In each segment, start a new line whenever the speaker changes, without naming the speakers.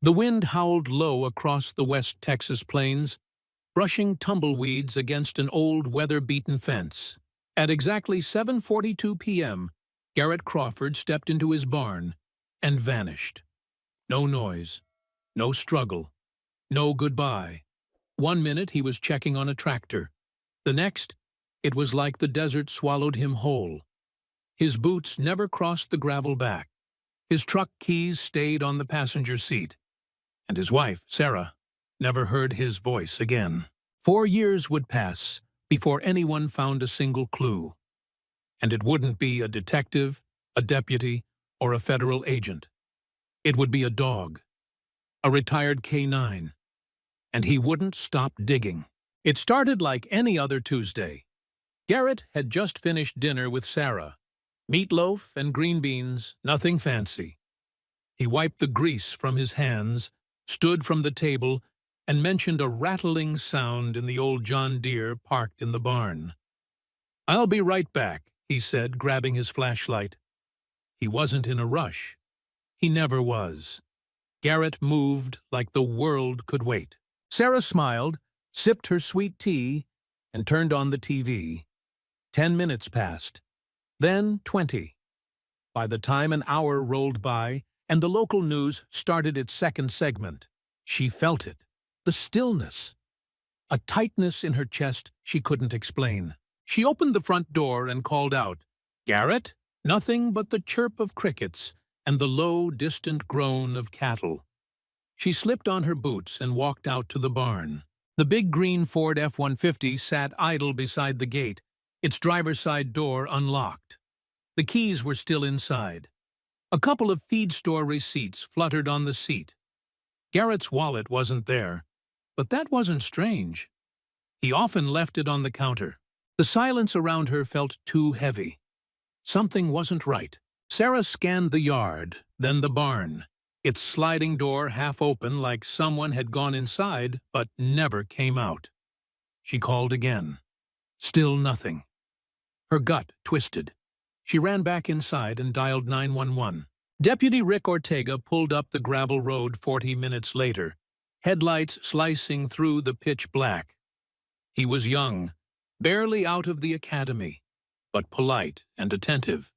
The wind howled low across the West Texas plains, brushing tumbleweeds against an old weather-beaten fence. At exactly 7:42 p.m., Garrett Crawford stepped into his barn and vanished. No noise, no struggle, no goodbye. 1 minute he was checking on a tractor. The next, it was like the desert swallowed him whole. His boots never crossed the gravel back. His truck keys stayed on the passenger seat. And his wife, Sarah, never heard his voice again. 4 years would pass before anyone found a single clue. And it wouldn't be a detective, a deputy, or a federal agent. It would be a dog, a retired K9. And he wouldn't stop digging. It started like any other Tuesday. Garrett had just finished dinner with Sarah. Meatloaf and green beans, nothing fancy. He wiped the grease from his hands, stood from the table, and mentioned a rattling sound in the old John Deere parked in the barn. "I'll be right back," he said, grabbing his flashlight. He wasn't in a rush. He never was. Garrett moved like the world could wait. Sarah smiled, sipped her sweet tea, and turned on the TV. 10 minutes passed. Then 20. By the time an hour rolled by and the local news started its second segment, she felt it. The stillness. A tightness in her chest she couldn't explain. She opened the front door and called out, "Garrett?" Nothing but the chirp of crickets and the low, distant groan of cattle. She slipped on her boots and walked out to the barn. The big green Ford F-150 sat idle beside the gate, its driver's side door unlocked. The keys were still inside. A couple of feed store receipts fluttered on the seat. Garrett's wallet wasn't there, but that wasn't strange. He often left it on the counter. The silence around her felt too heavy. Something wasn't right. Sarah scanned the yard, then the barn, its sliding door half open like someone had gone inside but never came out. She called again. Still nothing. Her gut twisted. She ran back inside and dialed 911. Deputy Rick Ortega pulled up the gravel road 40 minutes later, headlights slicing through the pitch black. He was young, barely out of the academy, but polite and attentive.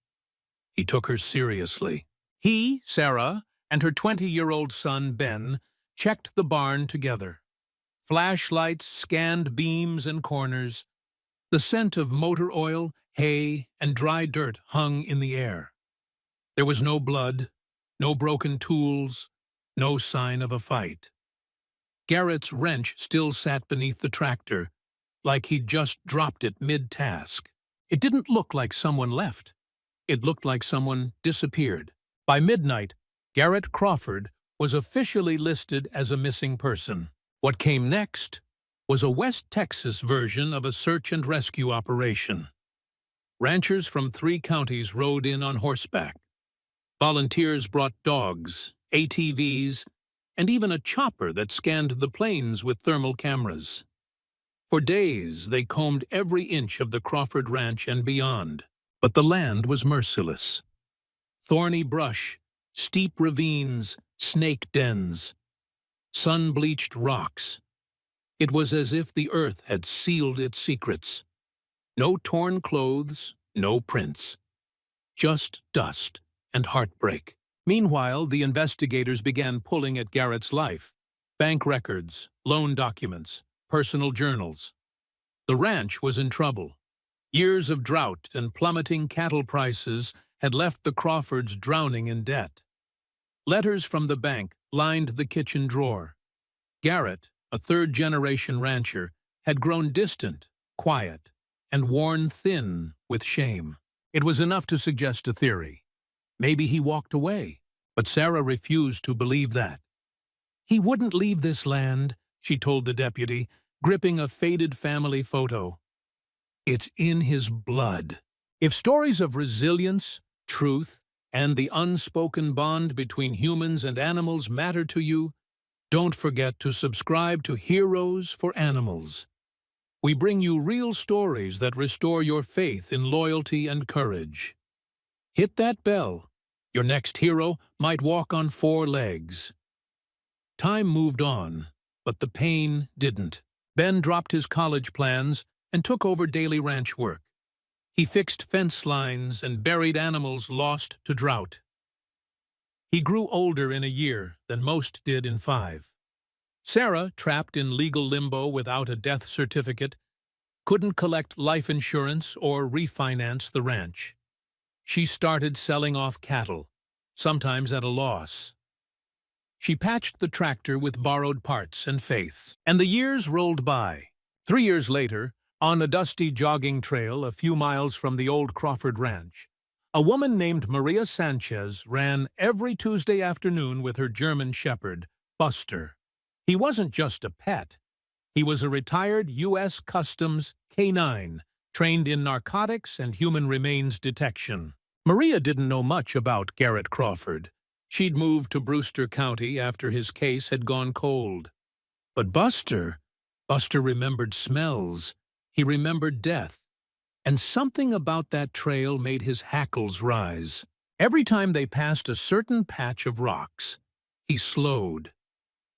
He took her seriously. He, Sarah, and her 20-year-old son, Ben, checked the barn together. Flashlights scanned beams and corners. The scent of motor oil, hay, and dry dirt hung in the air. There was no blood, no broken tools, no sign of a fight. Garrett's wrench still sat beneath the tractor, like he'd just dropped it mid-task. It didn't look like someone left. It looked like someone disappeared. By midnight, Garrett Crawford was officially listed as a missing person. What came next was a West Texas version of a search and rescue operation. Ranchers from 3 counties rode in on horseback. Volunteers brought dogs, ATVs, and even a chopper that scanned the plains with thermal cameras. For days, they combed every inch of the Crawford Ranch and beyond, but the land was merciless. Thorny brush, steep ravines, snake dens, sun-bleached rocks. It was as if the earth had sealed its secrets. No torn clothes, no prints. Just dust and heartbreak. Meanwhile, the investigators began pulling at Garrett's life. Bank records, loan documents, personal journals. The ranch was in trouble. Years of drought and plummeting cattle prices had left the Crawfords drowning in debt. Letters from the bank lined the kitchen drawer. Garrett, a third-generation rancher, had grown distant, quiet, and worn thin with shame. It was enough to suggest a theory. Maybe he walked away, but Sarah refused to believe that. "He wouldn't leave this land," she told the deputy, gripping a faded family photo. "It's in his blood." If stories of resilience, truth, and the unspoken bond between humans and animals matter to you, don't forget to subscribe to Heroes for Animals. We bring you real stories that restore your faith in loyalty and courage. Hit that bell. Your next hero might walk on 4 legs. Time moved on, but the pain didn't. Ben dropped his college plans and took over daily ranch work. He fixed fence lines and buried animals lost to drought. He grew older in a year than most did in 5. Sarah, trapped in legal limbo without a death certificate, couldn't collect life insurance or refinance the ranch. She started selling off cattle, sometimes at a loss. She patched the tractor with borrowed parts and faith, and the years rolled by. 3 years later, on a dusty jogging trail a few miles from the old Crawford Ranch, a woman named Maria Sanchez ran every Tuesday afternoon with her German shepherd, Buster. He wasn't just a pet. He was a retired U.S. Customs K-9, trained in narcotics and human remains detection. Maria didn't know much about Garrett Crawford. She'd moved to Brewster County after his case had gone cold. But Buster remembered smells. He remembered death. And something about that trail made his hackles rise. Every time they passed a certain patch of rocks, he slowed,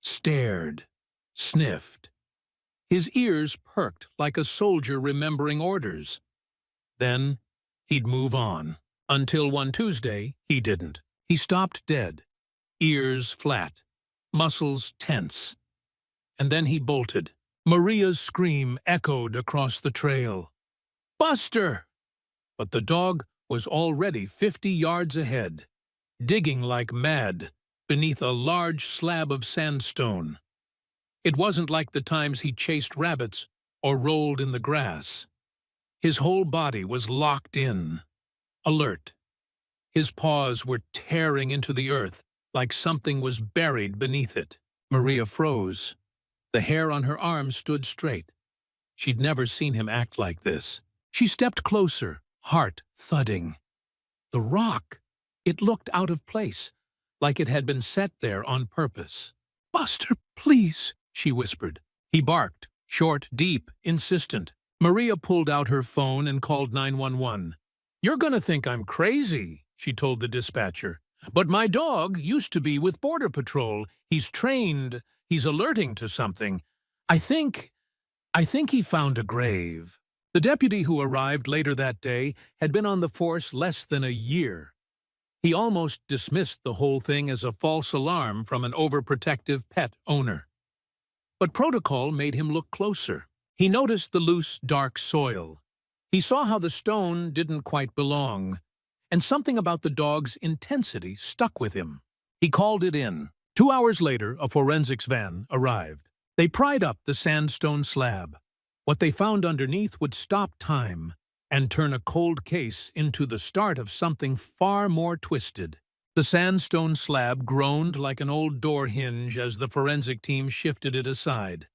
stared, sniffed. His ears perked like a soldier remembering orders. Then he'd move on. Until one Tuesday, he didn't. He stopped dead, ears flat, muscles tense. And then he bolted. Maria's scream echoed across the trail. "Buster!" But the dog was already 50 yards ahead, digging like mad beneath a large slab of sandstone. It wasn't like the times he chased rabbits or rolled in the grass. His whole body was locked in, alert. His paws were tearing into the earth like something was buried beneath it. Maria froze. The hair on her arm stood straight. She'd never seen him act like this. She stepped closer, heart thudding. The rock! It looked out of place, like it had been set there on purpose. "Buster, please," she whispered. He barked, short, deep, insistent. Maria pulled out her phone and called 911. "You're gonna think I'm crazy," she told the dispatcher. "But my dog used to be with Border Patrol. He's trained. He's alerting to something. I think he found a grave." The deputy who arrived later that day had been on the force less than a year. He almost dismissed the whole thing as a false alarm from an overprotective pet owner. But protocol made him look closer. He noticed the loose, dark soil. He saw how the stone didn't quite belong, and something about the dog's intensity stuck with him. He called it in. 2 hours later, a forensics van arrived. They pried up the sandstone slab. What they found underneath would stop time and turn a cold case into the start of something far more twisted. The sandstone slab groaned like an old door hinge as the forensic team shifted it aside.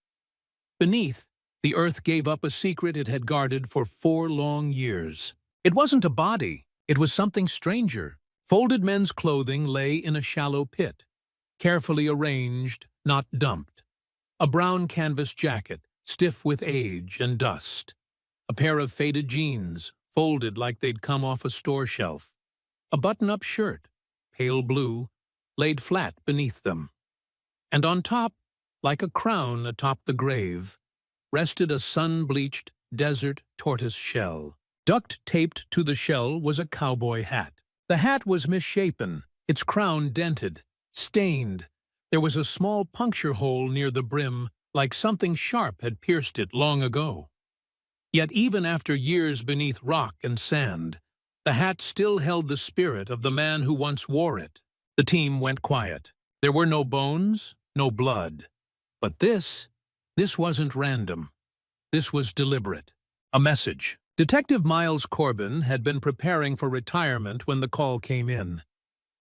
Beneath, the earth gave up a secret it had guarded for 4 long years. It wasn't a body. It was something stranger. Folded men's clothing lay in a shallow pit, carefully arranged, not dumped. A brown canvas jacket, stiff with age and dust. A pair of faded jeans, folded like they'd come off a store shelf. A button-up shirt, pale blue, laid flat beneath them. And on top, like a crown atop the grave, rested a sun-bleached desert tortoise shell. Duct-taped to the shell was a cowboy hat. The hat was misshapen, its crown dented, stained. There was a small puncture hole near the brim, like something sharp had pierced it long ago. Yet even after years beneath rock and sand, the hat still held the spirit of the man who once wore it. The team went quiet. There were no bones, no blood. But this wasn't random. This was deliberate. A message. Detective Miles Corbin had been preparing for retirement when the call came in.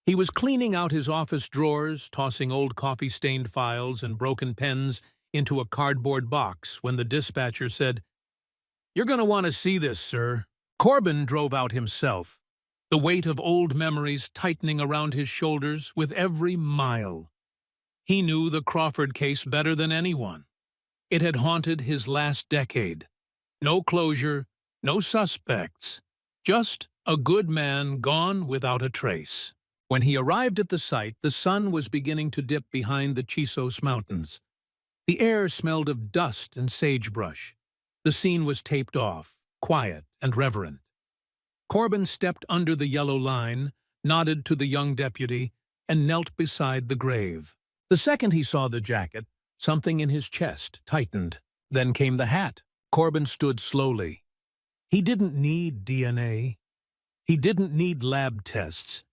He was cleaning out his office drawers, tossing old coffee-stained files and broken pens into a cardboard box when the dispatcher said, "You're going to want to see this, sir." Corbin drove out himself, the weight of old memories tightening around his shoulders with every mile. He knew the Crawford case better than anyone. It had haunted his last decade. No closure, no suspects, just a good man gone without a trace. When he arrived at the site, the sun was beginning to dip behind the Chisos Mountains. The air smelled of dust and sagebrush. The scene was taped off, quiet and reverent. Corbin stepped under the yellow line, nodded to the young deputy, and knelt beside the grave. The second he saw the jacket, something in his chest tightened. Then came the hat. Corbin stood slowly. He didn't need DNA. He didn't need lab tests.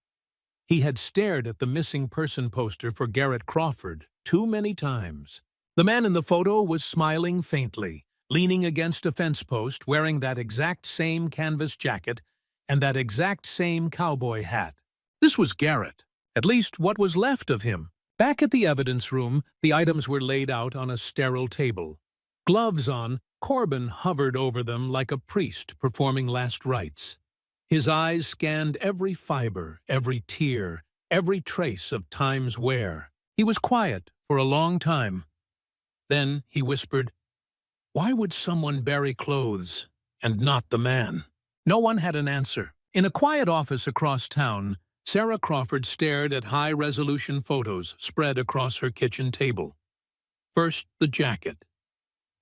He had stared at the missing person poster for Garrett Crawford too many times. The man in the photo was smiling faintly, leaning against a fence post, wearing that exact same canvas jacket and that exact same cowboy hat. This was Garrett, at least what was left of him. Back at the evidence room, the items were laid out on a sterile table. Gloves on, Corbin hovered over them like a priest performing last rites. His eyes scanned every fiber, every tear, every trace of time's wear. He was quiet for a long time. Then he whispered, "Why would someone bury clothes and not the man?" No one had an answer. In a quiet office across town, Sarah Crawford stared at high-resolution photos spread across her kitchen table. First the jacket,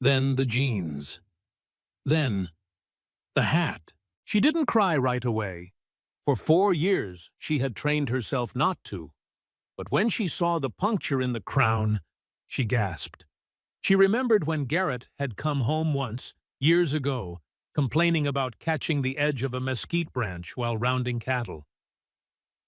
then the jeans, then the hat. She didn't cry right away. For 4 years, she had trained herself not to. But when she saw the puncture in the crown, she gasped. She remembered when Garrett had come home once, years ago, complaining about catching the edge of a mesquite branch while rounding cattle.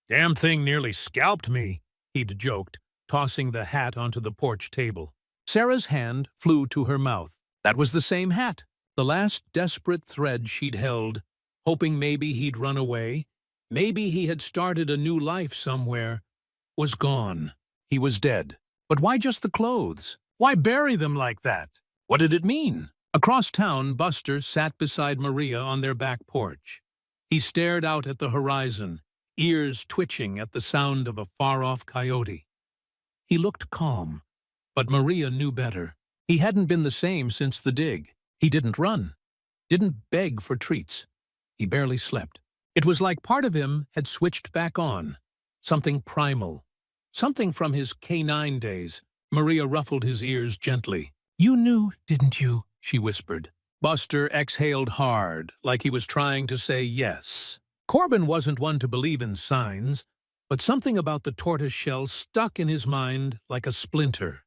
"Damn thing nearly scalped me," he'd joked, tossing the hat onto the porch table. Sarah's hand flew to her mouth. That was the same hat, the last desperate thread she'd held, hoping maybe he'd run away, maybe he had started a new life somewhere, was gone. He was dead. But why just the clothes? Why bury them like that? What did it mean? Across town, Buster sat beside Maria on their back porch. He stared out at the horizon, ears twitching at the sound of a far-off coyote. He looked calm, but Maria knew better. He hadn't been the same since the dig. He didn't run, didn't beg for treats. He barely slept. It was like part of him had switched back on, something primal, something from his canine days. Maria ruffled his ears gently. "You knew, didn't you?" she whispered. Buster exhaled hard, like he was trying to say yes. Corbin wasn't one to believe in signs, but something about the tortoise shell stuck in his mind like a splinter.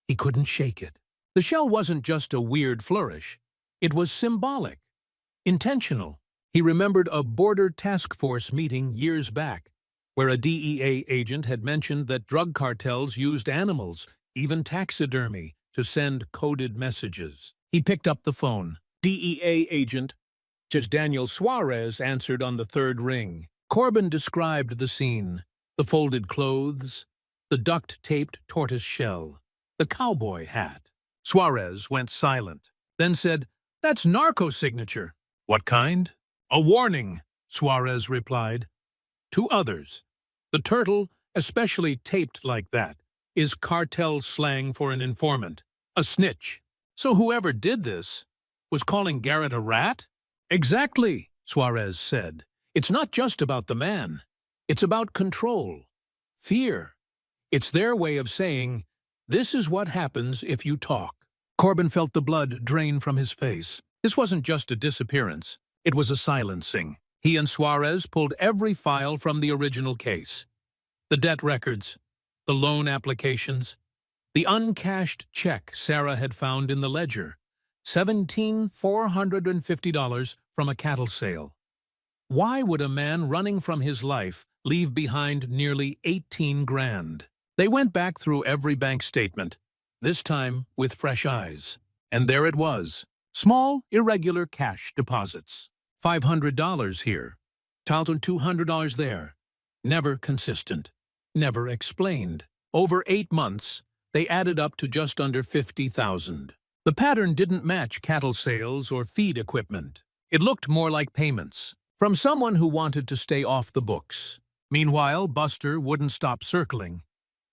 He couldn't shake it. The shell wasn't just a weird flourish. It was symbolic, intentional. He remembered a border task force meeting years back, where a DEA agent had mentioned that drug cartels used animals, even taxidermy, to send coded messages. He picked up the phone. DEA agent, just Daniel Suarez, answered on the third ring. Corbin described the scene: the folded clothes, the duct-taped tortoise shell, the cowboy hat. Suarez went silent, then said, "That's narco signature." "What kind?" "A warning," Suarez replied. "To others. The turtle, especially taped like that, is cartel slang for an informant, a snitch." "So whoever did this was calling Garrett a rat?" "Exactly," Suarez said. "It's not just about the man. It's about control, fear. It's their way of saying, this is what happens if you talk." Corbin felt the blood drain from his face. This wasn't just a disappearance. It was a silencing. He and Suarez pulled every file from the original case. The debt records, the loan applications, the uncashed check Sarah had found in the ledger, $17,450 from a cattle sale. Why would a man running from his life leave behind nearly 18 grand? They went back through every bank statement, this time with fresh eyes. And there it was. Small, irregular cash deposits. $500 here, $200 there. Never consistent. Never explained. Over 8 months, they added up to just under $50,000. The pattern didn't match cattle sales or feed equipment. It looked more like payments from someone who wanted to stay off the books. Meanwhile, Buster wouldn't stop circling.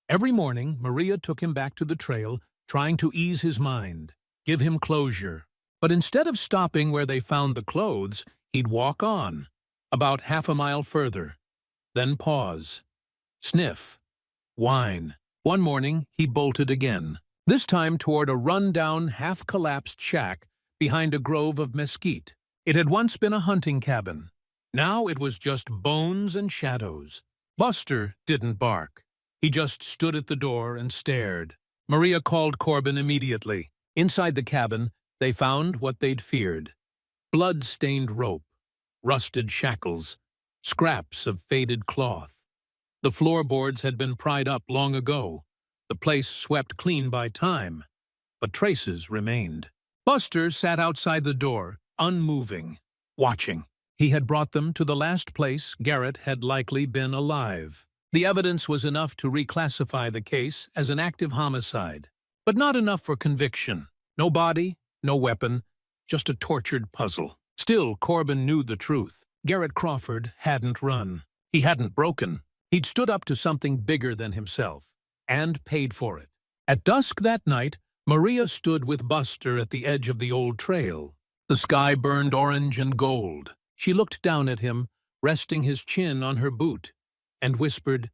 Every morning, Maria took him back to the trail, trying to ease his mind, give him closure. But instead of stopping where they found the clothes, he'd walk on, about half a mile further, then pause. Sniff. Whine. One morning, he bolted again, this time toward a run-down, half-collapsed shack behind a grove of mesquite. It had once been a hunting cabin. Now it was just bones and shadows. Buster didn't bark. He just stood at the door and stared. Maria called Corbin immediately. Inside the cabin, they found what they'd feared. Blood-stained rope, rusted shackles, scraps of faded cloth. The floorboards had been pried up long ago, the place swept clean by time, but traces remained. Buster sat outside the door, unmoving, watching. He had brought them to the last place Garrett had likely been alive. The evidence was enough to reclassify the case as an active homicide, but not enough for conviction. No body, no weapon, just a tortured puzzle. Still, Corbin knew the truth. Garrett Crawford hadn't run. He hadn't broken. He'd stood up to something bigger than himself, and paid for it. At dusk that night, Maria stood with Buster at the edge of the old trail. The sky burned orange and gold. She looked down at him, resting his chin on her boot, and whispered,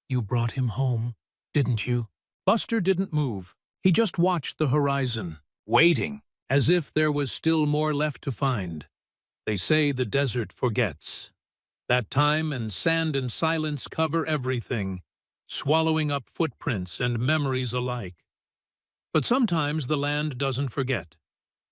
"You brought him home, didn't you?" Buster didn't move. He just watched the horizon, waiting, as if there was still more left to find. They say the desert forgets. That time and sand and silence cover everything, swallowing up footprints and memories alike. But sometimes the land doesn't forget.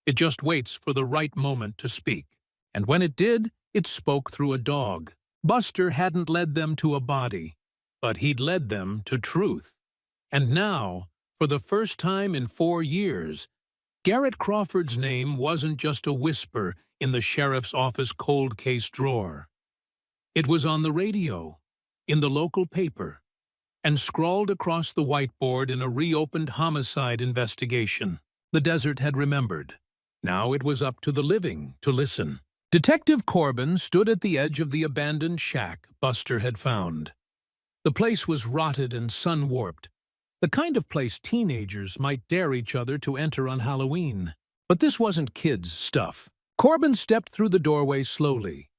It just waits for the right moment to speak. And when it did, it spoke through a dog. Buster hadn't led them to a body, but he'd led them to truth. And now, for the first time in 4 years, Garrett Crawford's name wasn't just a whisper in the sheriff's office cold case drawer. It was on the radio, in the local paper, and scrawled across the whiteboard in a reopened homicide investigation. The desert had remembered. Now it was up to the living to listen. Detective Corbin stood at the edge of the abandoned shack Buster had found. The place was rotted and sun-warped, the kind of place teenagers might dare each other to enter on Halloween. But this wasn't kids' stuff. Corbin stepped through the doorway slowly,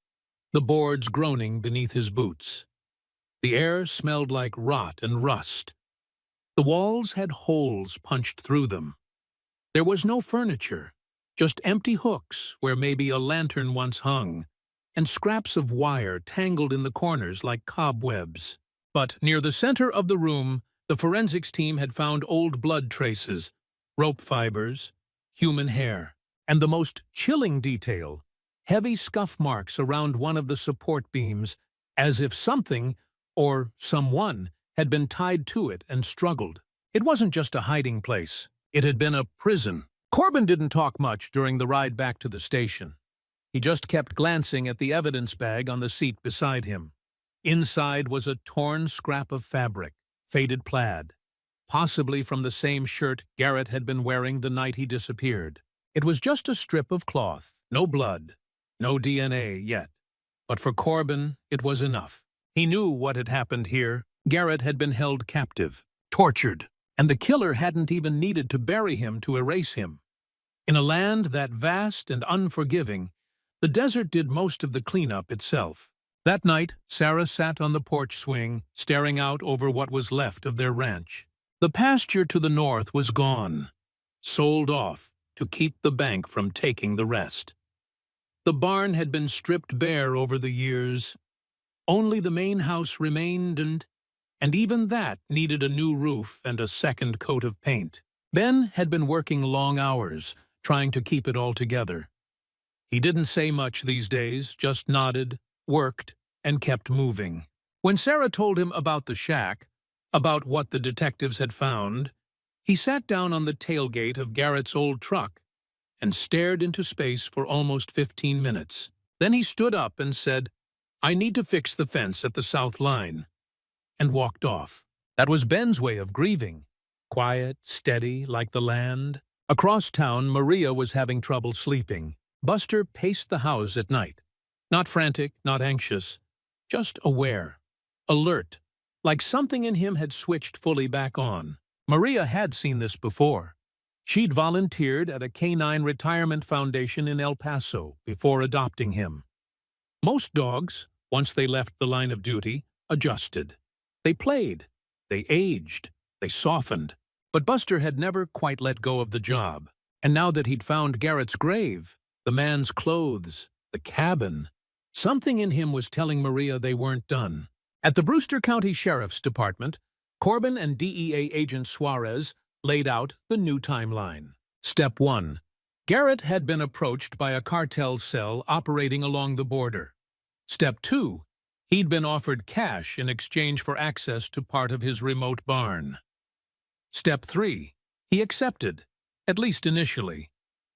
the boards groaning beneath his boots. The air smelled like rot and rust. The walls had holes punched through them. There was no furniture, just empty hooks where maybe a lantern once hung, and scraps of wire tangled in the corners like cobwebs. But near the center of the room, the forensics team had found old blood traces, rope fibers, human hair, and the most chilling detail, heavy scuff marks around one of the support beams, as if something, or someone, had been tied to it and struggled. It wasn't just a hiding place. It had been a prison. Corbin didn't talk much during the ride back to the station. He just kept glancing at the evidence bag on the seat beside him. Inside was a torn scrap of fabric, faded plaid, possibly from the same shirt Garrett had been wearing the night he disappeared. It was just a strip of cloth, no blood, no DNA yet. But for Corbin, it was enough. He knew what had happened here. Garrett had been held captive, tortured, and the killer hadn't even needed to bury him to erase him. In a land that vast and unforgiving, the desert did most of the cleanup itself. That night, Sarah sat on the porch swing, staring out over what was left of their ranch. The pasture to the north was gone, sold off to keep the bank from taking the rest. The barn had been stripped bare over the years. Only the main house remained, and even that needed a new roof and a second coat of paint. Ben had been working long hours, trying to keep it all together. He didn't say much these days, just nodded, worked, and kept moving. When Sarah told him about the shack, about what the detectives had found, he sat down on the tailgate of Garrett's old truck and stared into space for almost 15 minutes. Then he stood up and said, "I need to fix the fence at the south line," and walked off. That was Ben's way of grieving, quiet, steady, like the land. Across town, Maria was having trouble sleeping. Buster paced the house at night. Not frantic, not anxious, just aware, alert, like something in him had switched fully back on. Maria had seen this before. She'd volunteered at a canine retirement foundation in El Paso before adopting him. Most dogs, once they left the line of duty, adjusted. They played, they aged, they softened. But Buster had never quite let go of the job. And now that he'd found Garrett's grave, the man's clothes, the cabin, something in him was telling Maria they weren't done. At the Brewster County Sheriff's Department, Corbin and DEA agent Suarez laid out the new timeline. Step 1. Garrett had been approached by a cartel cell operating along the border. Step 2. He'd been offered cash in exchange for access to part of his remote barn. Step 3. He accepted, at least initially.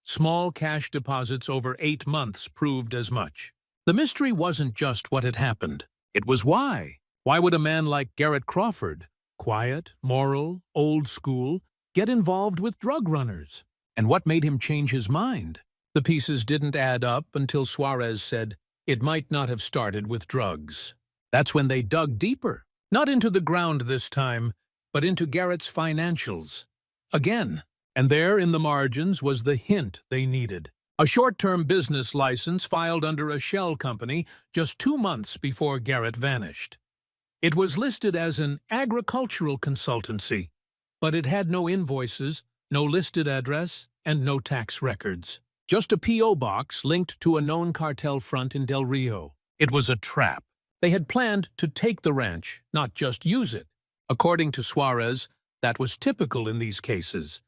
Small cash deposits over 8 months proved as much. The mystery wasn't just what had happened. It was why. Why would a man like Garrett Crawford, quiet, moral, old school, get involved with drug runners? And what made him change his mind? The pieces didn't add up until Suarez said, it might not have started with drugs. That's when they dug deeper. Not into the ground this time, but into Garrett's financials. Again. And there in the margins was the hint they needed. A short-term business license filed under a shell company just 2 months before Garrett vanished. It was listed as an agricultural consultancy, but it had no invoices, no listed address, and no tax records. Just a P.O. box linked to a known cartel front in Del Rio. It was a trap. They had planned to take the ranch, not just use it. According to Suarez, that was typical in these cases.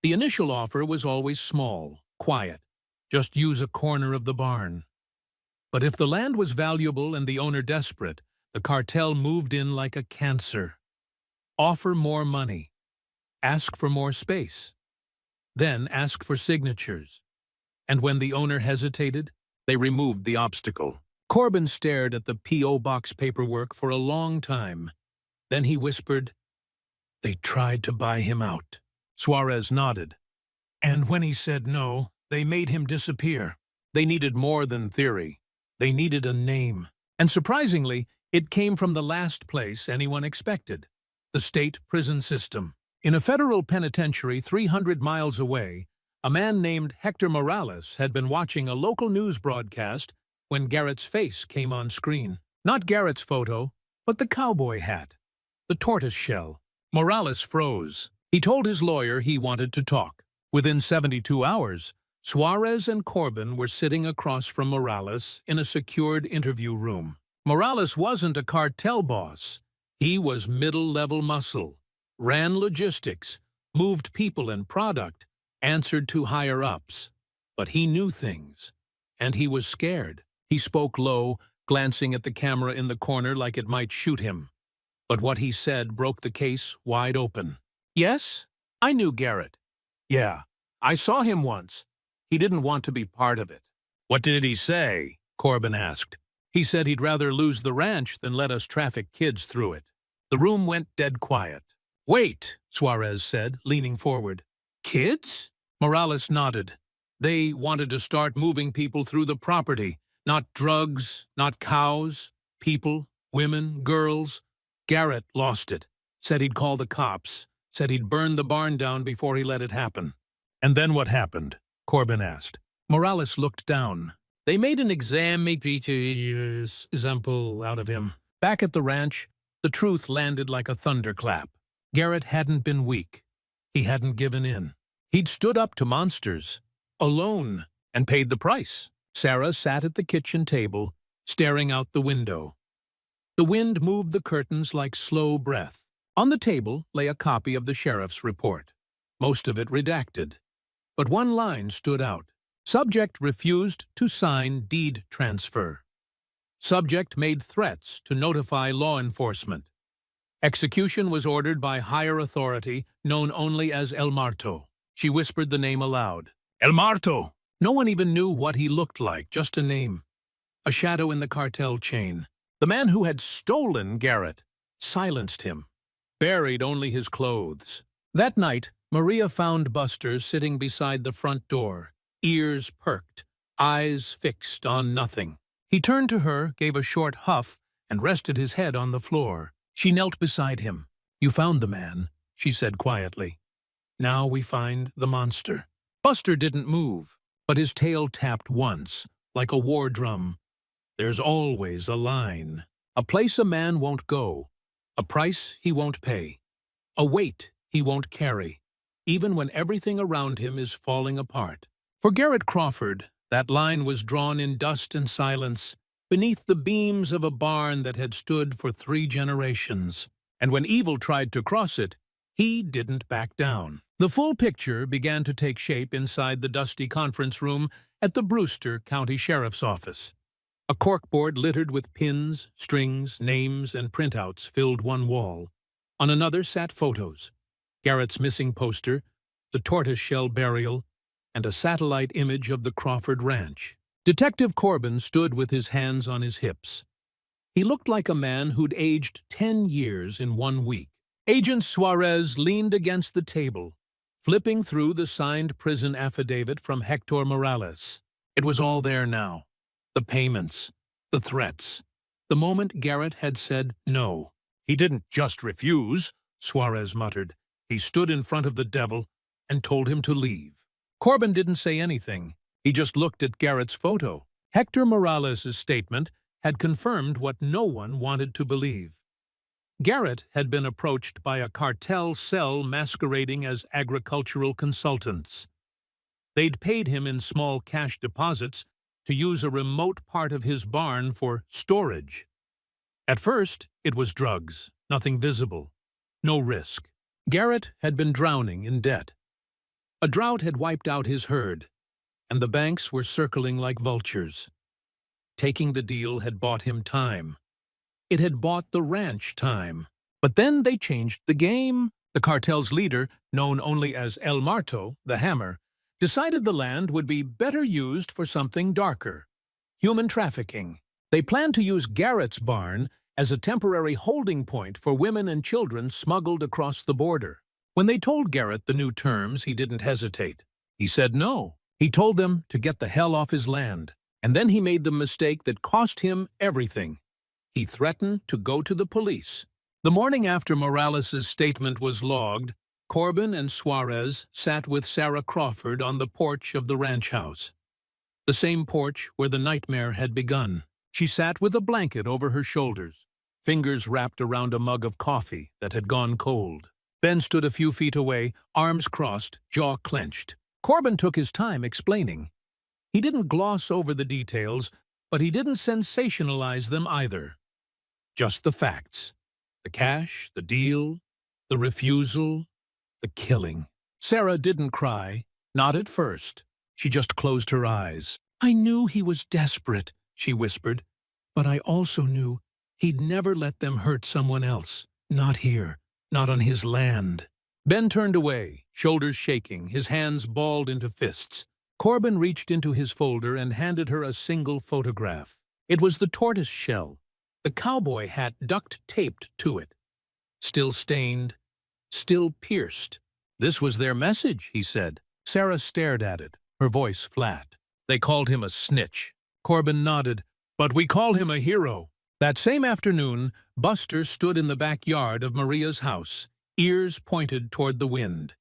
The initial offer was always small, quiet. Just use a corner of the barn. But if the land was valuable and the owner desperate, the cartel moved in like a cancer. Offer more money. Ask for more space. Then ask for signatures. And when the owner hesitated, they removed the obstacle. Corbin stared at the P.O. box paperwork for a long time. Then he whispered, "They tried to buy him out." Suarez nodded. "And when he said no, they made him disappear." They needed more than theory. They needed a name. And surprisingly, it came from the last place anyone expected, the state prison system. In a federal penitentiary 300 miles away, a man named Hector Morales had been watching a local news broadcast when Garrett's face came on screen. Not Garrett's photo, but the cowboy hat, the tortoise shell. Morales froze. He told his lawyer he wanted to talk. Within 72 hours, Suarez and Corbin were sitting across from Morales in a secured interview room. Morales wasn't a cartel boss. He was middle-level muscle, ran logistics, moved people and product, answered to higher-ups. But he knew things, and he was scared. He spoke low, glancing at the camera in the corner like it might shoot him. But what he said broke the case wide open. "Yes, I knew Garrett. Yeah, I saw him once. He didn't want to be part of it." "What did he say?" Corbin asked. "He said he'd rather lose the ranch than let us traffic kids through it." The room went dead quiet. "Wait," Suarez said, leaning forward. "Kids?" Morales nodded. "They wanted to start moving people through the property. Not drugs, not cows. People, women, girls. Garrett lost it. Said he'd call the cops. Said he'd burn the barn down before he let it happen." "And then what happened?" Corbin asked. Morales looked down. "They made an example out of him. Back at the ranch, the truth landed like a thunderclap. Garrett hadn't been weak. He hadn't given in. He'd stood up to monsters, alone, and paid the price." Sarah sat at the kitchen table, staring out the window. The wind moved the curtains like slow breath. On the table lay a copy of the sheriff's report, most of it redacted. But one line stood out. Subject refused to sign deed transfer. Subject made threats to notify law enforcement. Execution was ordered by higher authority, known only as El Marto. She whispered the name aloud. "El Marto!" No one even knew what he looked like, just a name. A shadow in the cartel chain. The man who had stolen Garrett silenced him, buried only his clothes. That night, Maria found Buster sitting beside the front door, ears perked, eyes fixed on nothing. He turned to her, gave a short huff, and rested his head on the floor. She knelt beside him. "You found the man," she said quietly. "Now we find the monster." Buster didn't move, but his tail tapped once, like a war drum. There's always a line. A place a man won't go. A price he won't pay. A weight he won't carry, even when everything around him is falling apart. For Garrett Crawford, that line was drawn in dust and silence, beneath the beams of a barn that had stood for 3 generations. And when evil tried to cross it, he didn't back down. The full picture began to take shape inside the dusty conference room at the Brewster County Sheriff's Office. A corkboard littered with pins, strings, names, and printouts filled one wall. On another sat photos: Garrett's missing poster, the tortoiseshell burial, and a satellite image of the Crawford Ranch. Detective Corbin stood with his hands on his hips. He looked like a man who'd aged 10 years in 1 week. Agent Suarez leaned against the table, flipping through the signed prison affidavit from Hector Morales. It was all there now. The payments, the threats, the moment Garrett had said no. "He didn't just refuse," Suarez muttered. "He stood in front of the devil and told him to leave." Corbin didn't say anything. He just looked at Garrett's photo. Hector Morales' statement had confirmed what no one wanted to believe. Garrett had been approached by a cartel cell masquerading as agricultural consultants. They'd paid him in small cash deposits to use a remote part of his barn for storage. At first, it was drugs, nothing visible, no risk. Garrett had been drowning in debt. A drought had wiped out his herd, and the banks were circling like vultures. Taking the deal had bought him time. It had bought the ranch time. But then they changed the game. The cartel's leader, known only as El Marto, the Hammer, decided the land would be better used for something darker: human trafficking. They planned to use Garrett's barn as a temporary holding point for women and children smuggled across the border. When they told Garrett the new terms, he didn't hesitate. He said no. He told them to get the hell off his land. And then he made the mistake that cost him everything. He threatened to go to the police. The morning after Morales' statement was logged, Corbin and Suarez sat with Sarah Crawford on the porch of the ranch house. The same porch where the nightmare had begun. She sat with a blanket over her shoulders, fingers wrapped around a mug of coffee that had gone cold. Ben stood a few feet away, arms crossed, jaw clenched. Corbin took his time explaining. He didn't gloss over the details, but he didn't sensationalize them either. Just the facts. The cash, the deal, the refusal, the killing. Sarah didn't cry, not at first. She just closed her eyes. "I knew he was desperate," she whispered, "but I also knew he'd never let them hurt someone else. Not here, not on his land." Ben turned away, shoulders shaking, his hands balled into fists. Corbin reached into his folder and handed her a single photograph. It was the tortoise shell, the cowboy hat duct-taped to it. Still stained, still pierced. "This was their message," he said. Sarah stared at it, her voice flat. "They called him a snitch." Corbin nodded. "But we call him a hero." That same afternoon, Buster stood in the backyard of Maria's house, ears pointed toward the wind.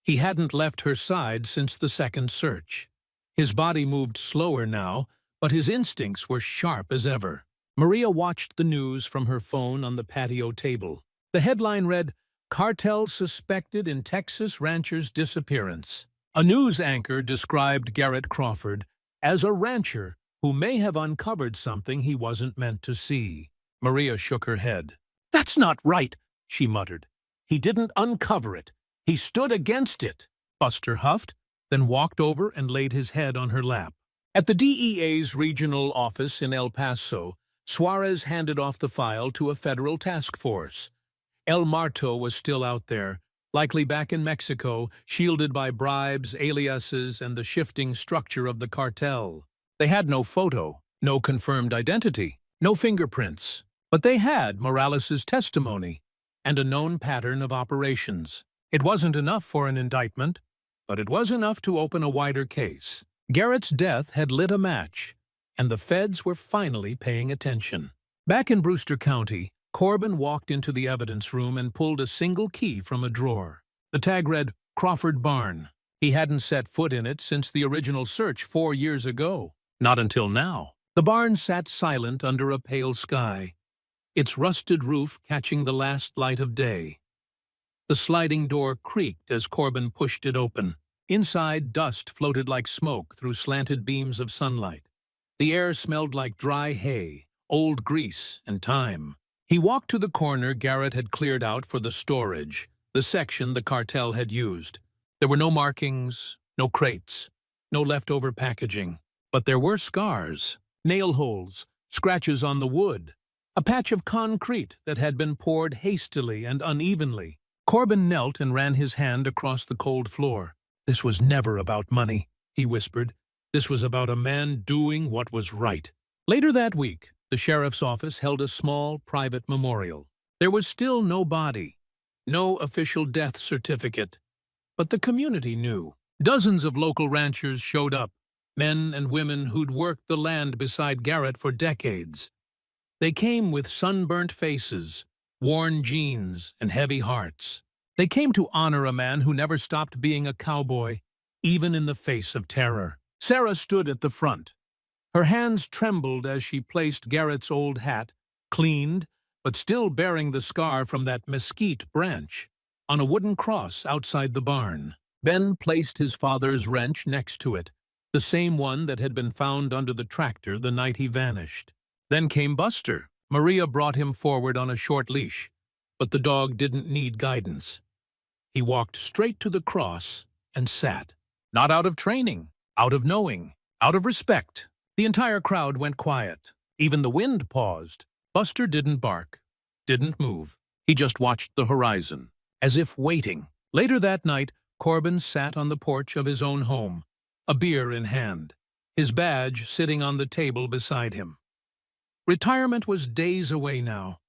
He hadn't left her side since the second search. His body moved slower now, but his instincts were sharp as ever. Maria watched the news from her phone on the patio table. The headline read, "Cartel Suspected in Texas Rancher's Disappearance." A news anchor described Garrett Crawford as a rancher who may have uncovered something he wasn't meant to see. Maria shook her head. "That's not right," she muttered. "He didn't uncover it. He stood against it." Buster huffed, then walked over and laid his head on her lap. At the DEA's regional office in El Paso, Suarez handed off the file to a federal task force. El Marto was still out there, likely back in Mexico, shielded by bribes, aliases, and the shifting structure of the cartel. They had no photo, no confirmed identity, no fingerprints, but they had Morales' testimony and a known pattern of operations. It wasn't enough for an indictment, but it was enough to open a wider case. Garrett's death had lit a match, and the feds were finally paying attention. Back in Brewster County, Corbin walked into the evidence room and pulled a single key from a drawer. The tag read, "Crawford Barn." He hadn't set foot in it since the original search 4 years ago. Not until now. The barn sat silent under a pale sky. its rusted roof catching the last light of day. The sliding door creaked as Corbin pushed it open. Inside, dust floated like smoke through slanted beams of sunlight. The air smelled like dry hay, old grease, and time. He walked to the corner Garrett had cleared out for the storage, the section the cartel had used. There were no markings, no crates, no leftover packaging. But there were scars, nail holes, scratches on the wood, a patch of concrete that had been poured hastily and unevenly. Corbin knelt and ran his hand across the cold floor. "This was never about money," he whispered. "This was about a man doing what was right." Later that week, the sheriff's office held a small, private memorial. There was still no body, no official death certificate, but the community knew. Dozens of local ranchers showed up, men and women who'd worked the land beside Garrett for decades. They came with sunburnt faces, worn jeans, and heavy hearts. They came to honor a man who never stopped being a cowboy, even in the face of terror. Sarah stood at the front. Her hands trembled as she placed Garrett's old hat, cleaned, but still bearing the scar from that mesquite branch, on a wooden cross outside the barn. Ben placed his father's wrench next to it, the same one that had been found under the tractor the night he vanished. Then came Buster. Maria brought him forward on a short leash, but the dog didn't need guidance. He walked straight to the cross and sat. Not out of training, out of knowing, out of respect. The entire crowd went quiet. Even the wind paused. Buster didn't bark, didn't move. He just watched the horizon, as if waiting. Later that night, Corbin sat on the porch of his own home, a beer in hand, his badge sitting on the table beside him. Retirement was days away now.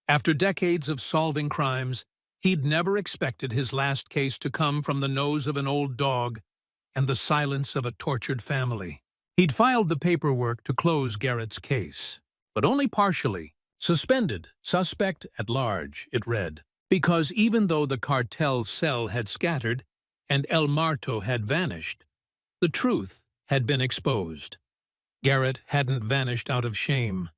After decades of solving crimes, he'd never expected his last case to come from the nose of an old dog and the silence of a tortured family. He'd filed the paperwork to close Garrett's case, but only partially. Suspended, suspect at large, it read, because even though the cartel cell had scattered and El Marto had vanished, the truth had been exposed. Garrett hadn't vanished out of shame.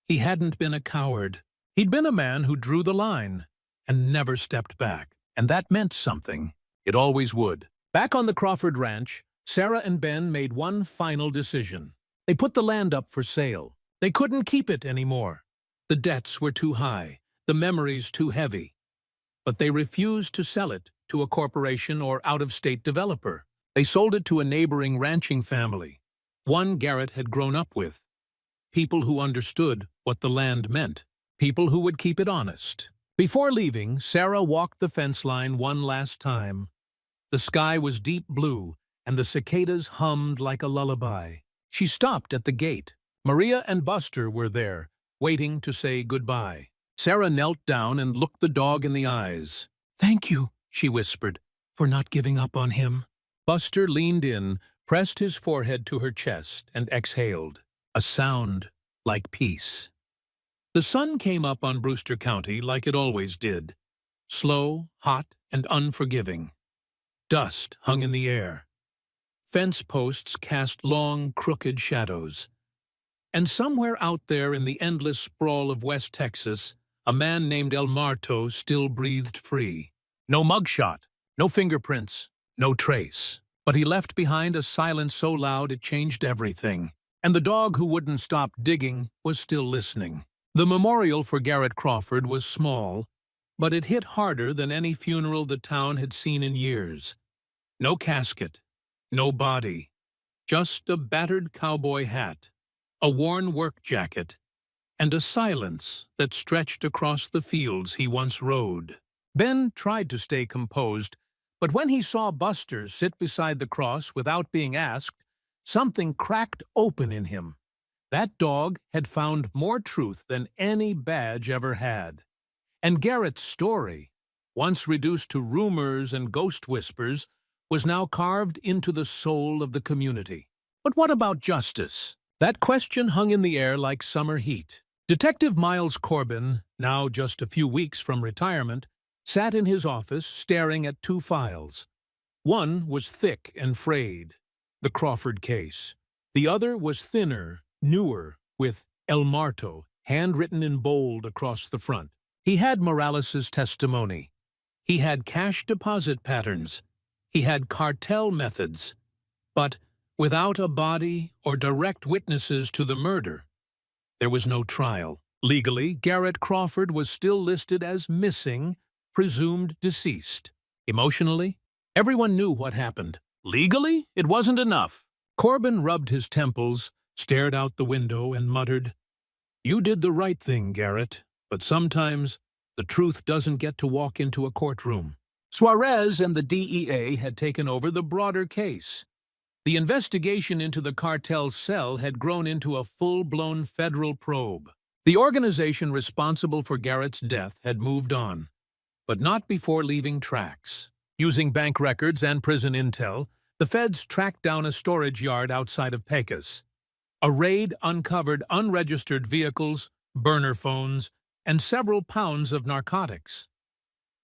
He hadn't been a coward. He'd been a man who drew the line and never stepped back. And that meant something. It always would. Back on the Crawford Ranch, Sarah and Ben made one final decision. They put the land up for sale. They couldn't keep it anymore. The debts were too high, the memories too heavy. But they refused to sell it to a corporation or out-of-state developer. They sold it to a neighboring ranching family, one Garrett had grown up with. People who understood what the land meant. People who would keep it honest. Before leaving, Sarah walked the fence line one last time. The sky was deep blue, and the cicadas hummed like a lullaby. She stopped at the gate. Maria and Buster were there, waiting to say goodbye. Sarah knelt down and looked the dog in the eyes. "Thank you," she whispered, "for not giving up on him." Buster leaned in, pressed his forehead to her chest, and exhaled. A sound like peace. The sun came up on Brewster County like it always did. Slow, hot, and unforgiving. Dust hung in the air. Fence posts cast long, crooked shadows. And somewhere out there in the endless sprawl of West Texas, a man named El Marto still breathed free. No mugshot, no fingerprints, no trace. But he left behind a silence so loud it changed everything. And the dog who wouldn't stop digging was still listening. The memorial for Garrett Crawford was small, but it hit harder than any funeral the town had seen in years. No casket, no body, just a battered cowboy hat, a worn work jacket, and a silence that stretched across the fields he once rode. Ben tried to stay composed, but when he saw Buster sit beside the cross without being asked, something cracked open in him. That dog had found more truth than any badge ever had. And Garrett's story, once reduced to rumors and ghost whispers, was now carved into the soul of the community. But what about justice? That question hung in the air like summer heat. Detective Miles Corbin, now just a few weeks from retirement, sat in his office staring at two files. One was thick and frayed, the Crawford case. The other was thinner, newer, with El Marto handwritten in bold across the front. He had Morales's testimony. He had cash deposit patterns. He had cartel methods. But without a body or direct witnesses to the murder, there was no trial. Legally, Garrett Crawford was still listed as missing, presumed deceased. Emotionally, everyone knew what happened. Legally, it wasn't enough. Corbin rubbed his temples, stared out the window, and muttered, "You did the right thing, Garrett, but sometimes the truth doesn't get to walk into a courtroom." Suarez and the DEA had taken over the broader case. The investigation into the cartel's cell had grown into a full-blown federal probe. The organization responsible for Garrett's death had moved on, but not before leaving tracks. Using bank records and prison intel, the feds tracked down a storage yard outside of Pecos. A raid uncovered unregistered vehicles, burner phones, and several pounds of narcotics.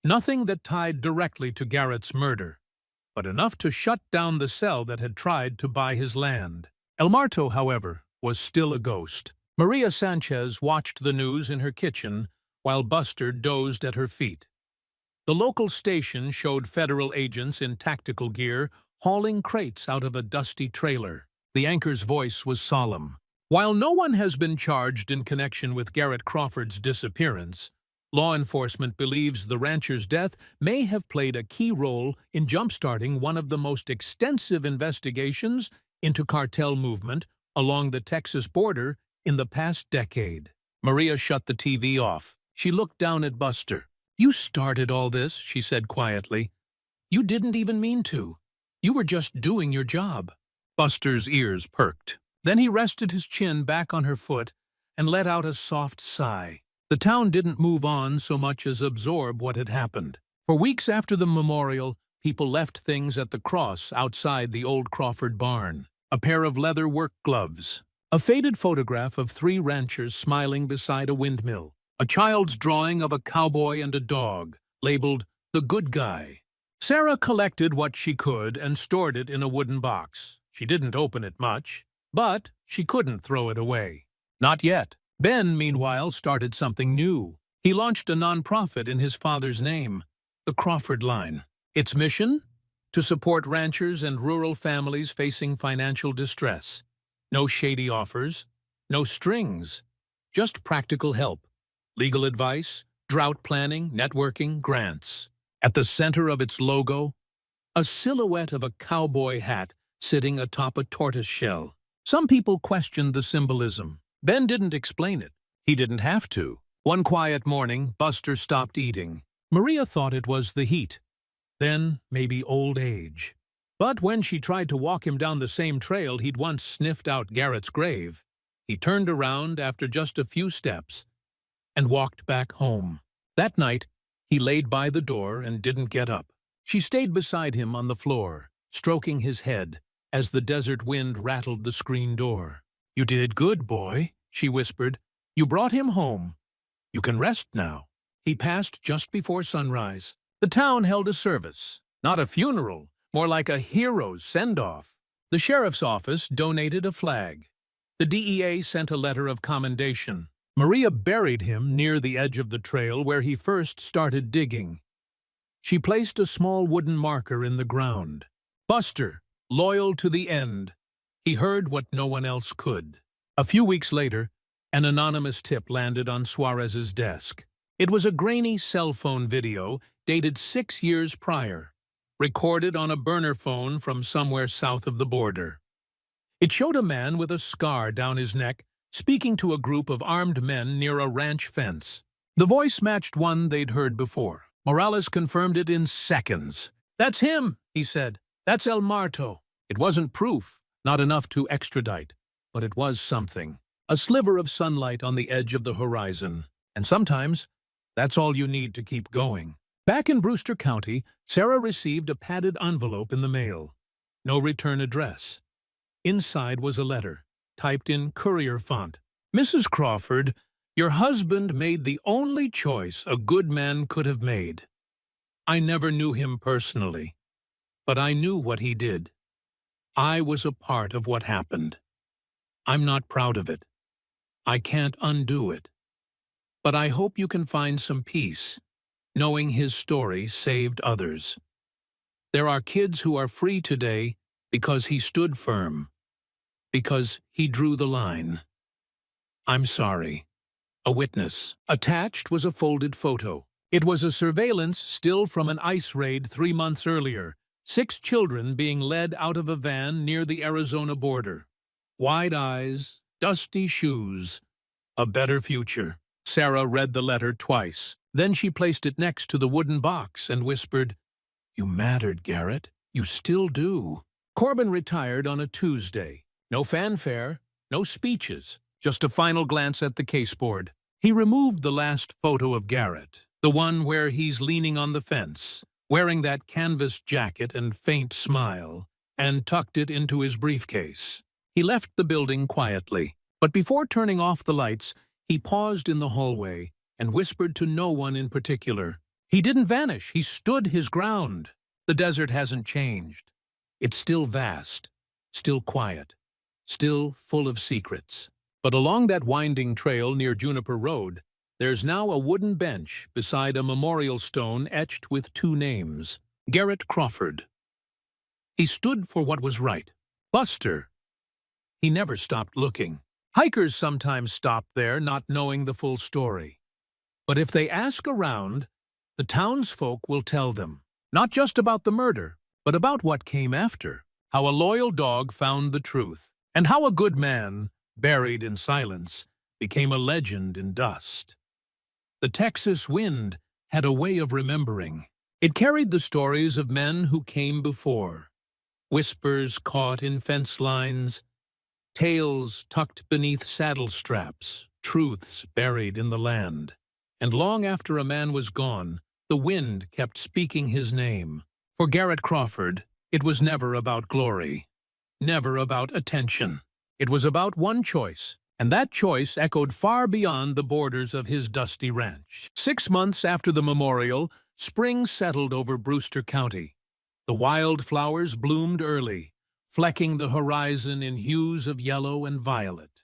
Nothing that tied directly to Garrett's murder, but enough to shut down the cell that had tried to buy his land. El Marto, however, was still a ghost. Maria Sanchez watched the news in her kitchen while Buster dozed at her feet. The local station showed federal agents in tactical gear hauling crates out of a dusty trailer. The anchor's voice was solemn. While no one has been charged in connection with Garrett Crawford's disappearance, law enforcement believes the rancher's death may have played a key role in jump-starting one of the most extensive investigations into cartel movement along the Texas border in the past decade. Maria shut the TV off. She looked down at Buster. "You started all this," she said quietly. "You didn't even mean to. You were just doing your job." Buster's ears perked. Then he rested his chin back on her foot and let out a soft sigh. The town didn't move on so much as absorb what had happened. For weeks after the memorial, people left things at the cross outside the old Crawford barn. A pair of leather work gloves. A faded photograph of 3 ranchers smiling beside a windmill. A child's drawing of a cowboy and a dog, labeled "The Good Guy." Sarah collected what she could and stored it in a wooden box. She didn't open it much, but she couldn't throw it away. Not yet. Ben, meanwhile, started something new. He launched a nonprofit in his father's name, the Crawford Line. Its mission? To support ranchers and rural families facing financial distress. No shady offers, no strings, just practical help. Legal advice, drought planning, networking, grants. At the center of its logo, a silhouette of a cowboy hat sitting atop a tortoise shell. Some people questioned the symbolism. Ben didn't explain it. He didn't have to. One quiet morning, Buster stopped eating. Maria thought it was the heat. Then, maybe old age. But when she tried to walk him down the same trail he'd once sniffed out Garrett's grave, he turned around after just a few steps and walked back home. That night, he laid by the door and didn't get up. She stayed beside him on the floor, stroking his head as the desert wind rattled the screen door. "You did good, boy," she whispered. "You brought him home. You can rest now." He passed just before sunrise. The town held a service. Not a funeral, more like a hero's send-off. The sheriff's office donated a flag. The DEA sent a letter of commendation. Maria buried him near the edge of the trail where he first started digging. She placed a small wooden marker in the ground. Buster, loyal to the end. He heard what no one else could. A few weeks later, an anonymous tip landed on Suarez's desk. It was a grainy cell phone video dated 6 years prior, recorded on a burner phone from somewhere south of the border. It showed a man with a scar down his neck speaking to a group of armed men near a ranch fence. The voice matched one they'd heard before. Morales confirmed it in seconds. "That's him," he said. "That's El Marto." It wasn't proof, not enough to extradite, but it was something. A sliver of sunlight on the edge of the horizon. And sometimes, that's all you need to keep going. Back in Brewster County, Sarah received a padded envelope in the mail. No return address. Inside was a letter, typed in courier font. "Mrs. Crawford, your husband made the only choice a good man could have made. I never knew him personally, but I knew what he did. I was a part of what happened. I'm not proud of it. I can't undo it. But I hope you can find some peace, knowing his story saved others. There are kids who are free today because he stood firm, because he drew the line. I'm sorry. A witness. Attached was a folded photo. It was a surveillance still from an ICE raid 3 months earlier, 6 children being led out of a van near the Arizona border. Wide eyes, dusty shoes, a better future. Sarah read the letter twice. Then she placed it next to the wooden box and whispered, "You mattered, Garrett. You still do." Corbin retired on a Tuesday. No fanfare, no speeches, just a final glance at the caseboard. He removed the last photo of Garrett, the one where he's leaning on the fence, wearing that canvas jacket and faint smile, and tucked it into his briefcase. He left the building quietly, but before turning off the lights, he paused in the hallway and whispered to no one in particular. He didn't vanish, he stood his ground. The desert hasn't changed. It's still vast, still quiet, still full of secrets. But along that winding trail near Juniper Road, there's now a wooden bench beside a memorial stone etched with 2 names, Garrett Crawford. He stood for what was right. Buster. He never stopped looking. Hikers sometimes stop there, not knowing the full story. But if they ask around, the townsfolk will tell them, not just about the murder, but about what came after, how a loyal dog found the truth, and how a good man, buried in silence, became a legend in dust. The Texas wind had a way of remembering. It carried the stories of men who came before, whispers caught in fence lines, tales tucked beneath saddle straps, truths buried in the land. And long after a man was gone, the wind kept speaking his name. For Garrett Crawford, it was never about glory, never about attention. It was about one choice, and that choice echoed far beyond the borders of his dusty ranch. 6 months after the memorial, spring settled over Brewster County. The wildflowers bloomed early, flecking the horizon in hues of yellow and violet.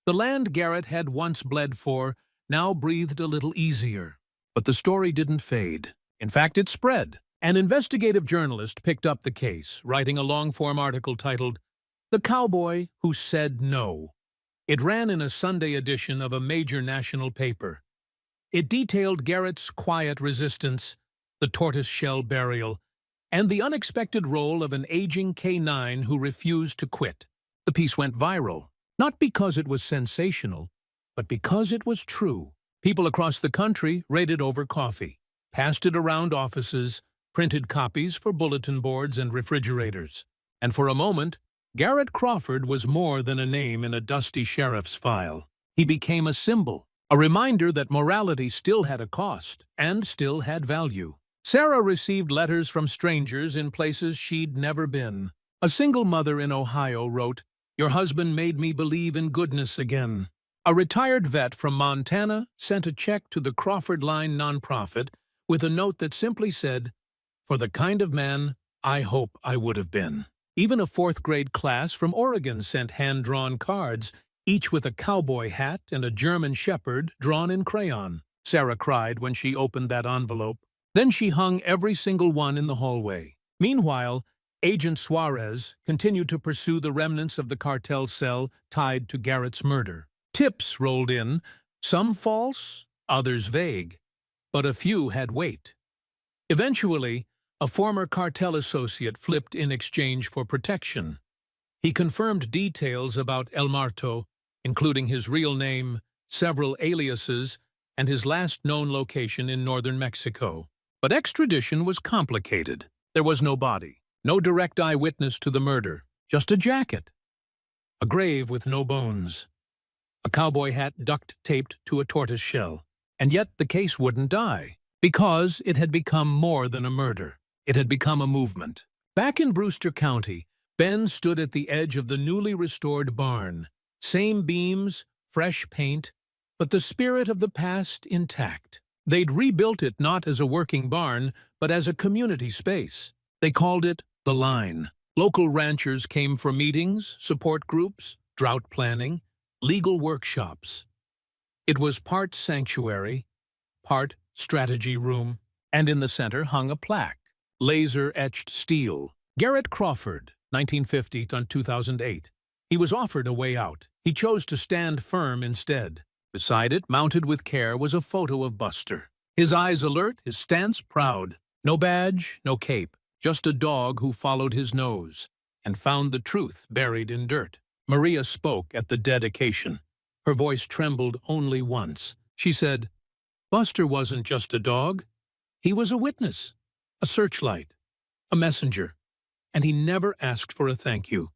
The land Garrett had once bled for now breathed a little easier. But the story didn't fade. In fact, it spread. An investigative journalist picked up the case, writing a long-form article titled, "The Cowboy Who Said No." It ran in a Sunday edition of a major national paper. It detailed Garrett's quiet resistance, the tortoise-shell burial, and the unexpected role of an aging K9 who refused to quit. The piece went viral, not because it was sensational, but because it was true. People across the country raided over coffee, passed it around offices, printed copies for bulletin boards and refrigerators. And for a moment, Garrett Crawford was more than a name in a dusty sheriff's file. He became a symbol, a reminder that morality still had a cost and still had value. Sarah received letters from strangers in places she'd never been. A single mother in Ohio wrote, "Your husband made me believe in goodness again." A retired vet from Montana sent a check to the Crawford Line nonprofit with a note that simply said, "For the kind of man I hope I would have been." Even a 4th-grade class from Oregon sent hand-drawn cards, each with a cowboy hat and a German shepherd drawn in crayon. Sarah cried when she opened that envelope. Then she hung every single one in the hallway. Meanwhile, Agent Suarez continued to pursue the remnants of the cartel cell tied to Garrett's murder. Tips rolled in, some false, others vague, but a few had weight. Eventually, a former cartel associate flipped in exchange for protection. He confirmed details about El Marto, including his real name, several aliases, and his last known location in northern Mexico. But extradition was complicated. There was no body, no direct eyewitness to the murder, just a jacket, a grave with no bones, a cowboy hat duct-taped to a tortoise shell. And yet the case wouldn't die, because it had become more than a murder. It had become a movement. Back in Brewster County, Ben stood at the edge of the newly restored barn. Same beams, fresh paint, but the spirit of the past intact. They'd rebuilt it not as a working barn, but as a community space. They called it The Line. Local ranchers came for meetings, support groups, drought planning, legal workshops. It was part sanctuary, part strategy room, and in the center hung a plaque, laser-etched steel. Garrett Crawford, 1950 to 2008. He was offered a way out. He chose to stand firm instead. Beside it, mounted with care, was a photo of Buster. His eyes alert, his stance proud. No badge, no cape, just a dog who followed his nose and found the truth buried in dirt. Maria spoke at the dedication. Her voice trembled only once. She said, "Buster wasn't just a dog. He was a witness, a searchlight, a messenger, and he never asked for a thank you.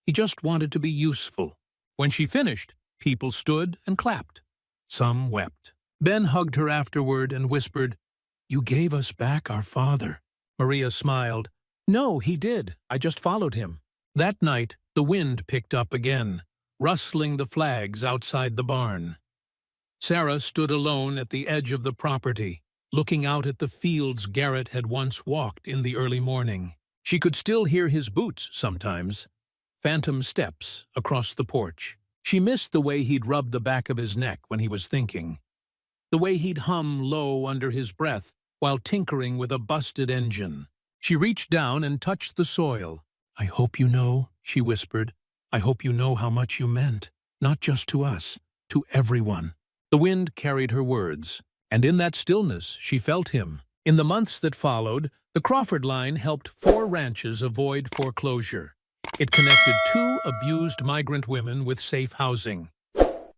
He just wanted to be useful." When she finished, people stood and clapped. Some wept. Ben hugged her afterward and whispered, "You gave us back our father." Maria smiled. "No, he did. I just followed him." That night, the wind picked up again, rustling the flags outside the barn. Sarah stood alone at the edge of the property, looking out at the fields Garrett had once walked in the early morning. She could still hear his boots sometimes, phantom steps across the porch. She missed the way he'd rub the back of his neck when he was thinking, the way he'd hum low under his breath while tinkering with a busted engine. She reached down and touched the soil. "I hope you know," she whispered. "I hope you know how much you meant, not just to us, to everyone." The wind carried her words, and in that stillness she felt him. In the months that followed, the Crawford Line helped 4 ranches avoid foreclosure. It connected 2 abused migrant women with safe housing.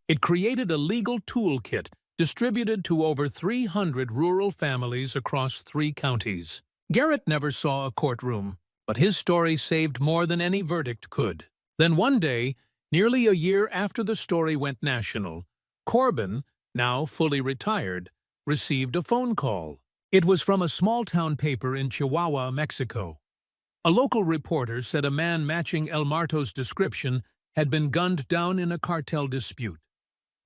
It created a legal toolkit distributed to over 300 rural families across 3 counties. Garrett never saw a courtroom, but his story saved more than any verdict could. Then one day, nearly a year after the story went national, Corbin, now fully retired, received a phone call. It was from a small-town paper in Chihuahua, Mexico. A local reporter said a man matching El Marto's description had been gunned down in a cartel dispute.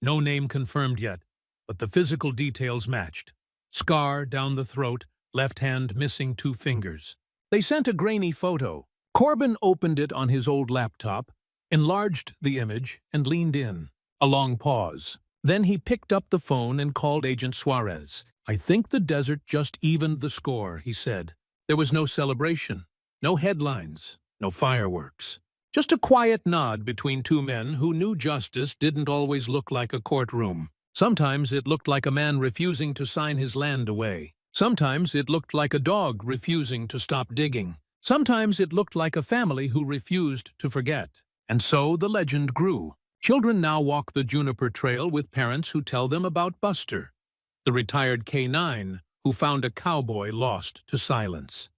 No name confirmed yet, but the physical details matched. Scar down the throat, left hand missing 2 fingers. They sent a grainy photo. Corbin opened it on his old laptop, enlarged the image, and leaned in. A long pause. Then he picked up the phone and called Agent Suarez. "I think the desert just evened the score," he said. There was no celebration, no headlines, no fireworks. Just a quiet nod between 2 men who knew justice didn't always look like a courtroom. Sometimes it looked like a man refusing to sign his land away. Sometimes it looked like a dog refusing to stop digging. Sometimes it looked like a family who refused to forget. And so the legend grew. Children now walk the Juniper Trail with parents who tell them about Buster, the retired K-9 who found a cowboy lost to silence.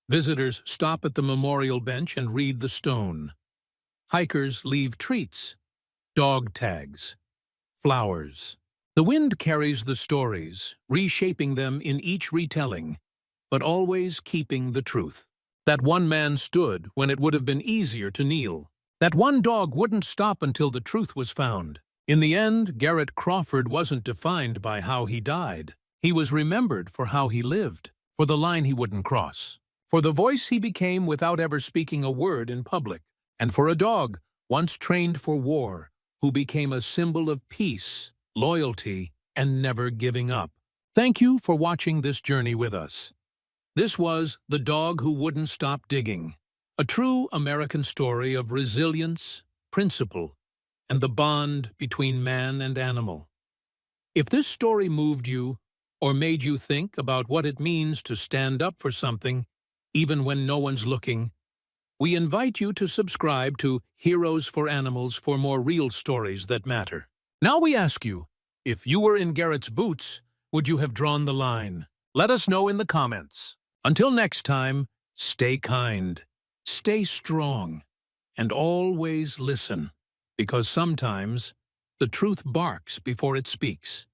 Visitors stop at the memorial bench and read the stone. Hikers leave treats, dog tags, flowers. The wind carries the stories, reshaping them in each retelling, but always keeping the truth. That one man stood when it would have been easier to kneel. That one dog wouldn't stop until the truth was found. In the end, Garrett Crawford wasn't defined by how he died. He was remembered for how he lived, for the line he wouldn't cross, for the voice he became without ever speaking a word in public, and for a dog, once trained for war, who became a symbol of peace, loyalty, and never giving up. Thank you for watching this journey with us. This was The Dog Who Wouldn't Stop Digging, a true American story of resilience, principle, and the bond between man and animal. If this story moved you or made you think about what it means to stand up for something, even when no one's looking, we invite you to subscribe to Heroes for Animals for more real stories that matter. Now we ask you, if you were in Garrett's boots, would you have drawn the line? Let us know in the comments. Until next time, stay kind, stay strong, and always listen, because sometimes the truth barks before it speaks.